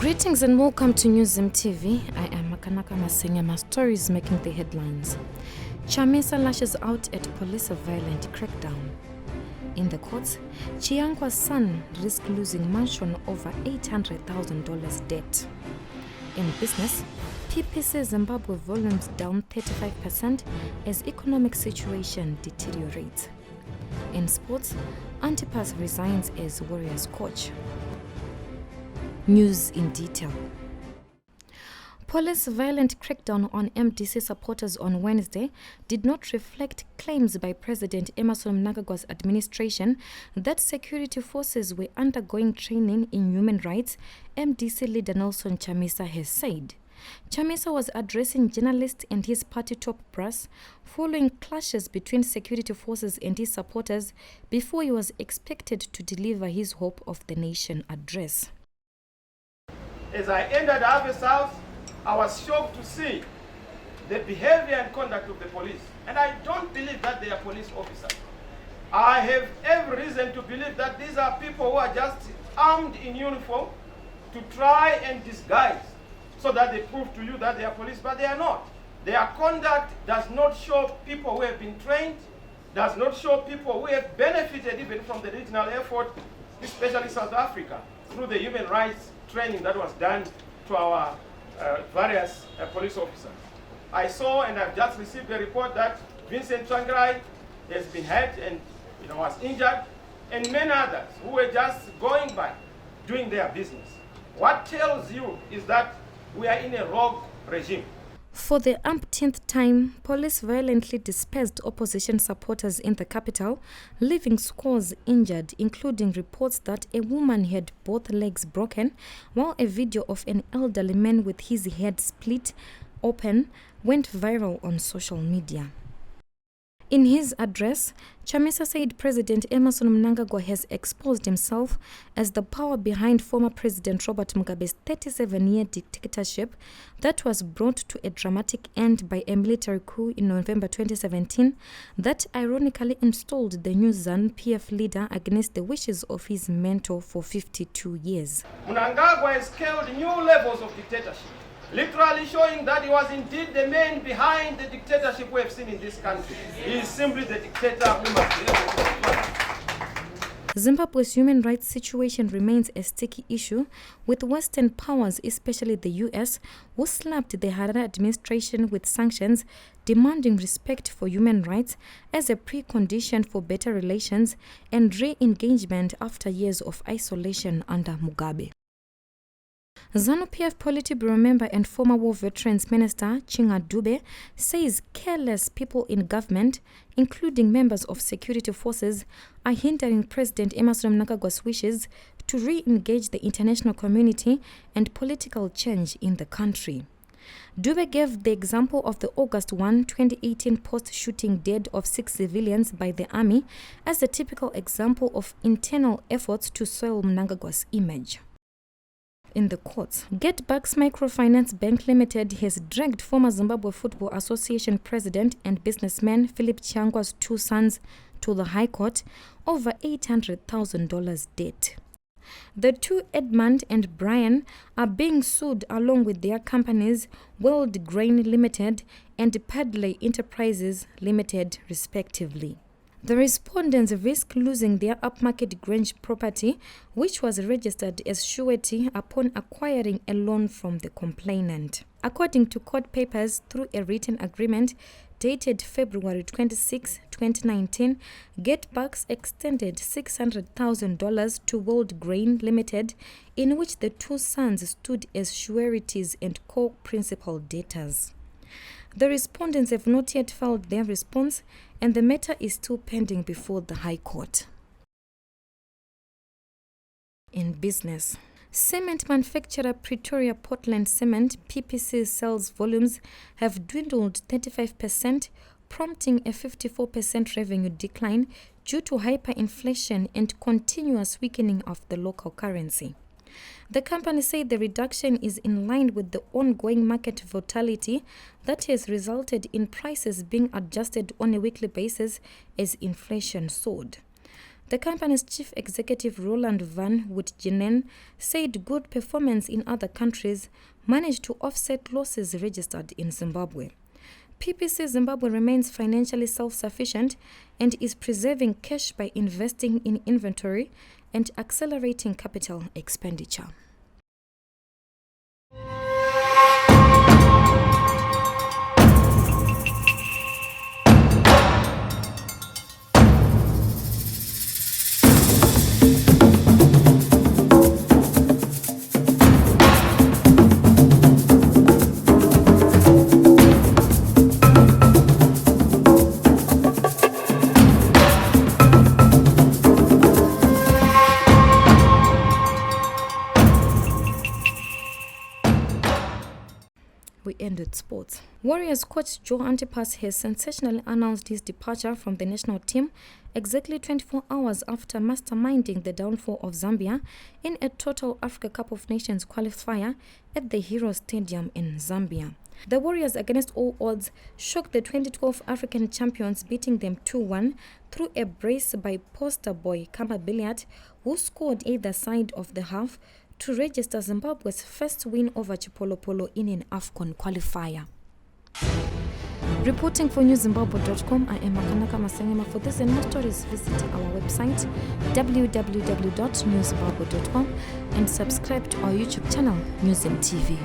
Greetings and welcome to Newsm TV. I am Makanaka Masenya. My story is making the headlines. Chamisa lashes out at police a violent crackdown. In the courts, Chiangwa's son risks losing mansion over $800,000 debt. In business, PPC Zimbabwe volumes down 35% as economic situation deteriorates. In sports, Antipas resigns as Warriors coach. News in detail. Police violent crackdown on MDC supporters on Wednesday did not reflect claims by President Emmerson Mnangagwa's administration that security forces were undergoing training in human rights, MDC leader Nelson Chamisa has said. Chamisa was addressing journalists and his party top brass following clashes between security forces and his supporters before he was expected to deliver his Hope of the Nation address. As I entered Harvest House, I was shocked to see the behavior and conduct of the police. And I don't believe that they are police officers. I have every reason to believe that these are people who are just armed in uniform to try and disguise so that they prove to you that they are police, but they are not. Their conduct does not show people who have been trained, does not show people who have benefited even from the regional effort, especially South Africa, through the human rights training that was done to our various police officers. I saw and I've just received a report that Vincent Tsvangirai has been hurt and was injured, and many others who were just going by doing their business. What tells you is that we are in a rogue regime. For the umpteenth time, police violently dispersed opposition supporters in the capital, leaving scores injured, including reports that a woman had both legs broken, while a video of an elderly man with his head split open went viral on social media. In his address, Chamisa said President Emmerson Mnangagwa has exposed himself as the power behind former President Robert Mugabe's 37-year dictatorship that was brought to a dramatic end by a military coup in November 2017 that ironically installed the new ZANU-PF leader against the wishes of his mentor for 52 years. Mnangagwa has scaled new levels of dictatorship, literally showing that he was indeed the man behind the dictatorship we have seen in this country. He is simply the dictator who must be able to. Zimbabwe's human rights situation remains a sticky issue, with Western powers, especially the US, who slapped the Harare administration with sanctions, demanding respect for human rights as a precondition for better relations and re-engagement after years of isolation under Mugabe. ZANU-PF Politburo member and former War Veterans Minister Chinga Dube says careless people in government, including members of security forces, are hindering President Emmerson Mnangagwa's wishes to re-engage the international community and political change in the country. Dube gave the example of the August 1, 2018 post-shooting death of 6 civilians by the army as a typical example of internal efforts to soil Mnangagwa's image. In the courts, Getbacks Microfinance Bank Limited has dragged former Zimbabwe Football Association president and businessman Philip Chiangwa's 2 sons to the High Court over $800,000 debt. The two, Edmund and Brian, are being sued along with their companies World Grain Limited and Padley Enterprises Limited, respectively. The respondents risk losing their upmarket Grange property, which was registered as surety upon acquiring a loan from the complainant. According to court papers, through a written agreement dated February 26, 2019, Getbacks extended $600,000 to World Grain Limited, in which the 2 sons stood as sureties and co-principal debtors. The respondents have not yet filed their response, and the matter is still pending before the High Court. In business, cement manufacturer Pretoria Portland Cement PPC sales volumes have dwindled 35%, prompting a 54% revenue decline due to hyperinflation and continuous weakening of the local currency. The company said the reduction is in line with the ongoing market volatility that has resulted in prices being adjusted on a weekly basis as inflation soared. The company's chief executive Roland van Woutjenen said good performance in other countries managed to offset losses registered in Zimbabwe. PPC Zimbabwe remains financially self-sufficient and is preserving cash by investing in inventory and accelerating capital expenditure. We end with sports. Warriors coach Joe Antipas has sensationally announced his departure from the national team exactly 24 hours after masterminding the downfall of Zambia in a Total Africa Cup of Nations qualifier at the Hero Stadium in Zambia. The Warriors, against all odds, shocked the 2012 African champions, beating them 2-1 through a brace by poster boy Kamba Billiard, who scored either side of the half to register Zimbabwe's first win over Chipolopolo in an AFCON qualifier. Reporting for newzimbabwe.com, I am Makanaka Masengema. For this and more stories, visit our website www.newzimbabwe.com and subscribe to our YouTube channel, News and TV.